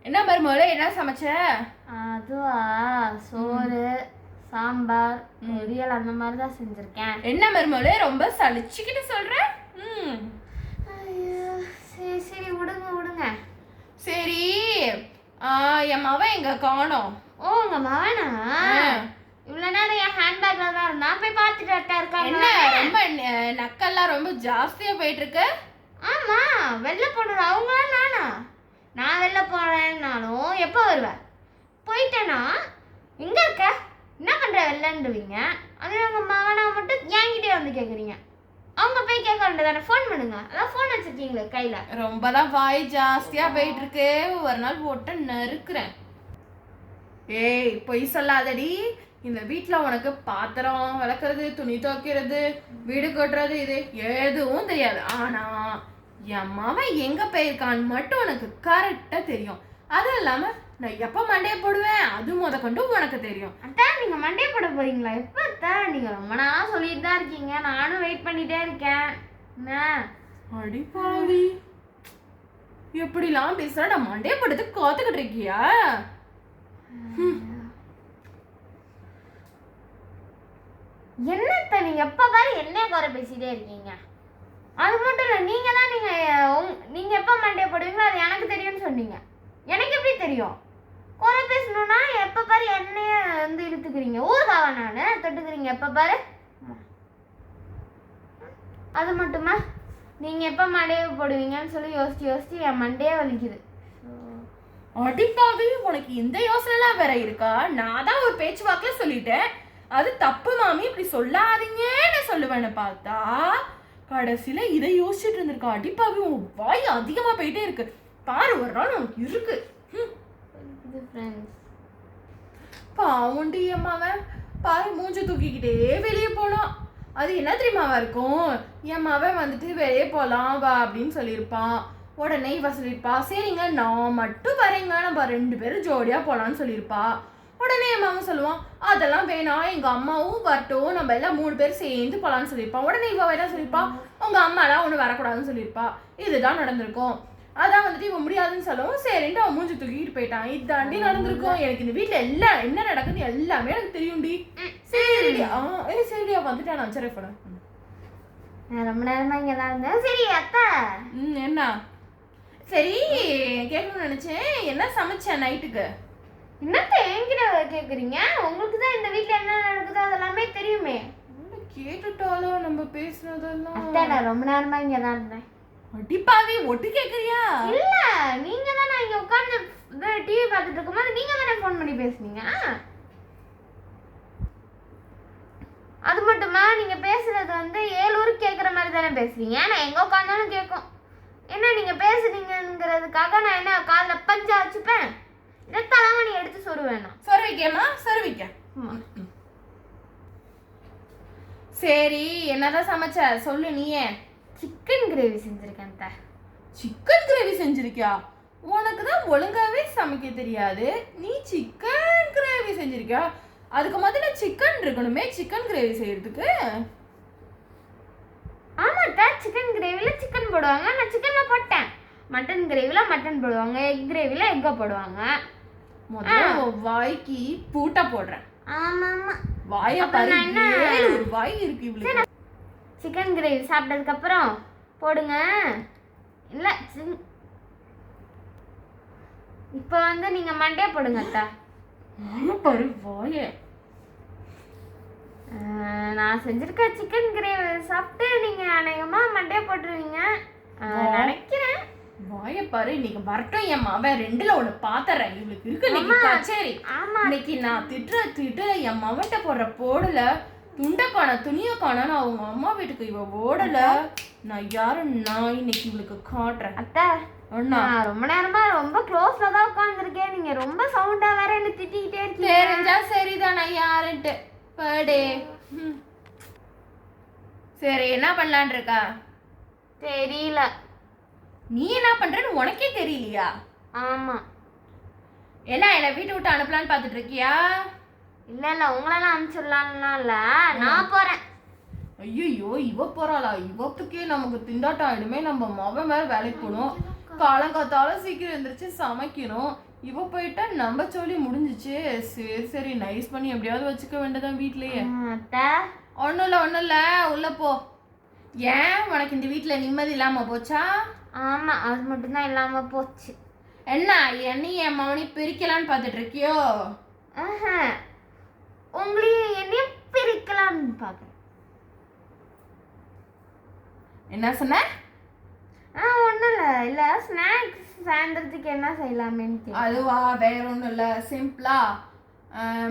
என்ன மருமகளே, என்ன சமைச்ச? அதுவா, சோறு, சாம்பார், பொரியல் அந்த மாதிரி தான் செஞ்சிருக்கேன். என்ன மருமகளே, ரொம்ப சலிச்சுக்கிட்டு சொல்ற? ஐயோ, சரி சரி, விடுங்க விடுங்க. சரி, என் மவன் எங்க காணோம்? ஓ, உங்க மகனா? இவ்வளவு நேரம் என் ஹேண்ட்பேக்ல தான் இருந்தா, போய் பார்த்துட்டு இருக்காங்க. என்ன ரொம்ப நக்கெல்லாம் ரொம்ப ஜாஸ்தியா போயிட்டு இருக்கு? ஆமா, வெளில போடுற அவங்களா நானா? நான் வெளில போறேன்னாலும் எப்போ வருவேன்? போயிட்டேன்னா எங்க இருக்க, என்ன பண்ற வெளிலன்றுவீங்க. அது உங்க மகனா மட்டும் என்கிட்டே வந்து கேட்குறீங்க. அவங்க போய் கேட்க வேண்டியதானே, ஃபோன் பண்ணுங்க. அதான் ஃபோன் வச்சிருக்கீங்களே கையில. ரொம்ப தான் வாய் ஜாஸ்தியா போயிட்டு இருக்கு. ஒரு நாள் போட்டு நறுக்குறேன். ஏய், பொய் சொல்லாதடி. இந்த வீட்டில் உனக்கு பாத்திரம் விளக்குறது, துணி துவைக்கிறது, வீடு கட்டுறது, இது எதுவும் தெரியாது. ஆனா என் மாவன் எங்க போயிருக்கான்னு மட்டும் உனக்கு கரெக்டா தெரியும். அதுவும் இல்லாம நான் எப்ப மண்டையை போடுவேன் அது கொண்டு உனக்கு தெரியும். அதான் நீங்க மண்டையை போட போறீங்களா? எப்ப அத்தான்? நீங்க ரொம்ப நாளா சொல்லிட்டு தான் இருக்கீங்க, நானும் வெயிட் பண்ணிட்டே இருக்கேன். என்ன அடிப்பாவி, எப்படிலாம் பேசுற? நான் மண்டையை போடுறதுக்கு காத்துக்கிட்டு இருக்கியா? என்னத்த நீங்க எப்ப பாரு என்ன குறை பேசிட்டே இருக்கீங்க. அது மட்டும் இல்லை, நீங்க எப்போ மண்டையை போடுவீங்களோ அது எனக்கு தெரியும்னு சொன்னீங்க. எனக்கு எப்படி தெரியும்? குறை பேசணும்னா எப்போ பாரு என்னைய வந்து இழுத்துக்கிறீங்க. ஊருக்காவா நான் தொட்டுக்கிறீங்க எப்போ பாரு. அது மட்டுமா, நீங்கள் எப்போ மண்டையை போடுவீங்கன்னு சொல்லி யோசிச்சு யோசிச்சு என் மண்டையே வலிக்குது. அடிப்பாவி, உனக்கு இந்த யோசனைலாம் வேற இருக்கா? நான் தான் ஒரு பேச்சுவாக்கில் சொல்லிட்டேன், அது தப்பு மாமி, இப்படி சொல்லாதீங்கன்னு சொல்லுவேன்னு பார்த்தா கடைசியில இதை யோசிச்சுட்டு இருந்திருக்கா. அடிப்பாவி, உன் வாய் அதிகமா போயிட்டே இருக்கு பாரு. ஒரு நாள் உனக்கு இருக்கு. பாவுண்டி அம்மாவன் பாரு, மூஞ்ச தூக்கிக்கிட்டே வெளியே போனான். அது என்ன தெரியுமாவா இருக்கும்? என் மவன் வந்துட்டு வெளியே போலாம் வா அப்படின்னு சொல்லியிருப்பான். உடனே இவ சொல்லியிருப்பா, சரிங்க நான் மட்டும் வரேங்க, நம்ம 2 பேரும் ஜோடியா போலான்னு சொல்லியிருப்பா. உடனே என் மாமன் சொல்லுவான், அதெல்லாம் வேணாம், எங்க அம்மாவும் வரட்டும், நம்ம எல்லாம் 3 பேர் சேர்ந்து போலான்னு சொல்லியிருப்பான். உடனே இவ என்ன சொல்லியிருப்பா, உங்க அம்மாலாம் ஒண்ணு வரக்கூடாதுன்னு சொல்லியிருப்பா. இதுதான் நடந்திருக்கும். அதான் வந்துட்டு இவன் முடியாதுன்னு சொல்லவும் சரின்ட்டு அவன் மூஞ்சி தூக்கிட்டு போயிட்டான். இதாண்டி நடந்திருக்கும். எனக்கு இந்த வீட்டுல எல்லாம் என்ன நடக்குது எல்லாமே எனக்கு தெரியும்டி. சரிடியா, சரிடியா, வந்துட்டா. நான் சரி போனேன். ரொம்ப நேரமா இங்க தான் இருந்தேன். சரி அத்தா, என்ன? சரி, கேட்கணும்னு நினைச்சேன், என்ன சமைச்சேன் நைட்டுக்கு? என்னத்த என்கிட்ட கேக்குறீங்க? உங்களுக்கு தான் இந்த வீட்ல என்ன நடக்குதோ அதெல்லாமே தெரியுமே. கேட்டுட்டாலோ நம்ம பேசுனதெல்லாம்? அத்தை, நான் ரொம்ப நேரமா இங்க தான் இருந்தேன். அடிப்பாவி, ஒட்டு கேக்குறியா? இல்ல, நீங்க தானே இங்க உட்கார்ந்து டிவி பார்த்துட்டு இருக்கும்போது நீங்க தானே ஃபோன் பண்ணி பேசுனீங்க. அது மட்டுமா, நீங்க பேசுறது வந்து 7 ஊருக்கு கேட்குற மாதிரி தானே பேசுறீங்க. நான் எங்க உட்காந்தாலும் கேட்கும். என்ன நீங்க பேசுறீங்கிறதுக்காக நான் என்ன காலில் பஞ்சா வச்சுப்பேன்? இதை தலைமணி எடுத்து சொருவேனா? சொருவிக்கேமா, சொருவிக்க. சரி, என்னதான் சமைச்ச சொல்லு நீயே. சிக்கன் கிரேவி செஞ்சிருக்கேன். சிக்கன் கிரேவி செஞ்சிருக்கியா? உனக்கு தான் ஒழுங்காவே சமைக்க தெரியாது, நீ சிக்கன் கிரேவி செஞ்சிருக்கியா? அதுக்கு முதல்ல சிக்கன் இருக்கணுமே சிக்கன் கிரேவி செய்யறதுக்கு. ஆமாட்டா, சிக்கன் கிரேவில சிக்கன் போடுவாங்க, நான் சிக்கன்ல போட்டேன். மட்டன் கிரேவில மட்டன் போடுவாங்க, எக் கிரேவில எக்க போடுவாங்க. முதல்ல வாய்க்கு பூட்டா போடுறேன். ஆமா ஆமா, வாயை பாரு, ஒரு வாய் இருக்கு இவ்வளவு. சிக்கன் கிரேவி சாப்பிட்டதுக்கு அப்புறம் போடுங்க. இல்ல, இப்போ வந்து நீங்க மண்டே போடுங்க அத்தா. பாரு வாய. நான் செஞ்சிருக்க சிக்கன் கிரேவி சாப்பிட்டு நீங்க அநேகமா மண்டே போட்டுருவீங்க நினைக்கிறேன். வாய பாரு, இன்னைக்கு வரட்டும் என் மவன் 2ல 1 பாத்துறேன். இவளுக்கு இருக்கு இன்னைக்கு கச்சேரி. இன்னைக்கு நான் திட்டுற என் மவன்ட்ட போடுற போடல, துண்டக்கான துணியக்கான அவங்க அம்மா வீட்டுக்கு இவ ஓடல. நான் யாரு நான் இன்னைக்கு இவளுக்கு காட்டுறேன். அத்தை, நான் ரொம்ப நேரமா ரொம்ப க்ளோஸ்ல தான் உட்கார்ந்துருக்கேன். நீங்க ரொம்ப சவுண்டா வேற என்ன திட்டிக்கிட்டே இருக்கீங்க. தெரிஞ்சா சரிதான், நான் யாருன்ட்டு படே. சரி, என்ன பண்ணலான் இருக்கா? தெரியல. நீ என்ன பண்றன்னு உனக்கே தெரியலையா? ஆமா. என்ன வீட்டை விட்டு அனுப்பலான்னு பாத்துட்டு இருக்கியா? இல்ல இல்ல, உங்களெல்லாம் அனுப்பிச்சிடலாம்லாம் இல்ல, நான் போறேன். ஐயோ, இவ போறாளா? இவத்துக்கே நமக்கு திண்டாட்டம் ஆயிடுமே. நம்ம மவன் வேற வேலைக்கு போகணும். காலங்காத்தால சீக்கிரம் எழுந்திரிச்சு சமைக்கணும். இவ போயிட்டா நம்ம சொல்லி முடிஞ்சிச்சு. சரி சரி நைஸ் பண்ணி எப்படியாவது வச்சுக்க வேண்டியதான் வீட்லயே. அத்தை ஒன்றும் இல்லை உள்ள போ. ஏன் உனக்கு இந்த வீட்டில் நிம்மதி இல்லாமல் போச்சா? ஆமாம், அது மட்டும்தான் இல்லாமல் போச்சு. என்ன என்னையும் என் மவனி பிரிக்கலான்னு பார்த்துட்டு இருக்கியோ? உங்களையும் என்னையும் பிரிக்கலாம்னு பார்க்குறேன். என்ன சொன்ன? ஒன்றும் இல்லை ஸ்நாக்ஸ் சாயந்தரத்துக்கு என்ன செய்யலாமேன்னு. அதுவா வேற ஒன்றும் இல்லை, சிம்பிளா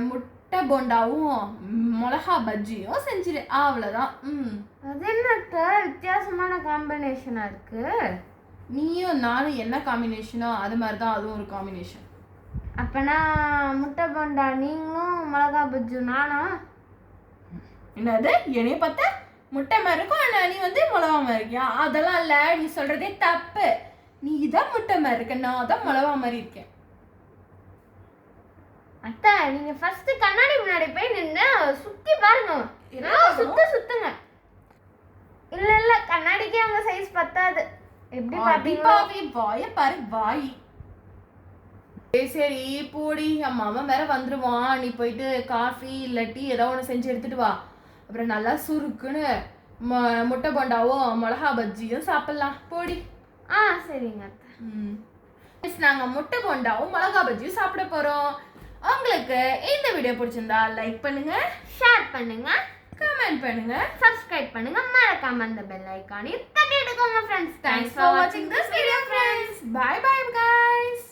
முட்டை போண்டாவும் மிளகா பஜ்ஜியும் செஞ்சிரு, அவ்வளோதான். அது என்னத்த வித்தியாசமான காம்பினேஷனாக இருக்கு. நீயும் நானும் என்ன காம்பினேஷனோ அது மாதிரி தான் அதுவும் ஒரு காம்பினேஷன். அப்போனா முட்டை போண்டா நீங்களும் மிளகா பஜ்ஜு நானும். என்னது என்னைய பார்த்தா முட்டை மாதிரி இருக்கும், ஆனால் நீ வந்து மிளகா மாதிரி இருக்கியா? அதெல்லாம் இல்லை, நீ சொல்கிறதே தப்பு. நீ தான் முட்டை மாதிரி இருக்க, நான் தான் மிளகா மாதிரி இருக்கேன். அத்தை நீங்கள் ஃபர்ஸ்ட் கண்ணாடி முன்னாடி போய் நின்று சுற்றி பாருங்க. சுத்துங்க. இல்லை கண்ணாடிக்கே அவங்க சைஸ் பத்தாது. எப்படி பாப்பி வாய பாரு வாய். சரி போடி, அம்மாவன் வேற வந்துருவான். நீ போயிட்டு காஃபி இல்லை டீ ஏதோ ஒன்று செஞ்சு எடுத்துட்டு வா. அப்புறம் நல்லா சுருக்குன்னு முட்டை போண்டாவோ மிளகா பஜ்ஜியும் சாப்பிட்லாம். போடி. சரிங்க. நாங்கள் முட்டை போண்டாவும் மிளகா பஜ்ஜியும் சாப்பிட போகிறோம். உங்களுக்கு இந்த வீடியோ பிடிச்சிருந்தா லைக் பண்ணுங்க, ஷேர் பண்ணுங்க, கமெண்ட் பண்ணுங்க, சப்ஸ்கிரைப் பண்ணுங்க, மறக்காம அந்த பெல் ஐகானையும் தட்டி எடுக்கோங்க friends. Thanks for watching this video friends. Bye bye guys.